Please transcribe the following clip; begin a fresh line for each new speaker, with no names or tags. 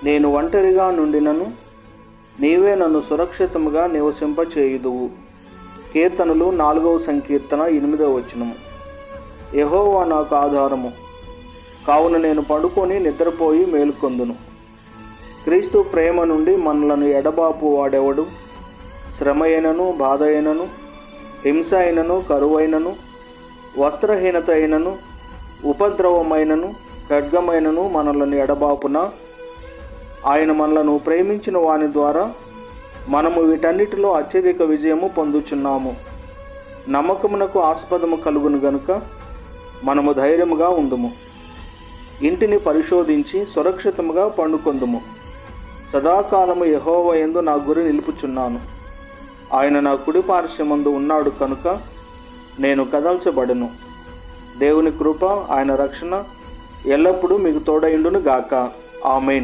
నేను ఒంటరిగా నుండినను నీవే నన్ను సురక్షితముగా నివసింపచేయుదువు. కీర్తనలు 4వ సంకీర్తన 8వ వచనము. యెహోవా నాకు ఆధారము, కావున నేను పడుకొని నిద్రపోయి మేలుకొందును. క్రీస్తు ప్రేమ నుండి మనలను ఎడబాపు వాడెవడు? శ్రమ అయినను, బాధ అయినను, హింస అయినను, కరువైనను, వస్త్రహీనత అయినను, ఉపద్రవమైనను, ఖడ్గమైనను మనలను ఎడబాపున. ఆయన మనలను ప్రేమించిన వాని ద్వారా మనము వీటన్నిటిలో అత్యధిక విజయము పొందుచున్నాము. నమ్మకమునకు ఆస్పదము కలుగును గనుక మనము ధైర్యముగా ఉందుము. ఇంటిని పరిశోధించి సురక్షితముగా పండుకొందుము. సదాకాలము యెహోవా యందు నా గురి నిలుపుచున్నాను. ఆయన నా కుడి పార్శ్వమందు ఉన్నాడు కనుక నేను కదల్చబడను. దేవుని కృప, ఆయన రక్షణ ఎల్లప్పుడూ మీకు తోడైండును గాక. ఆమేన్.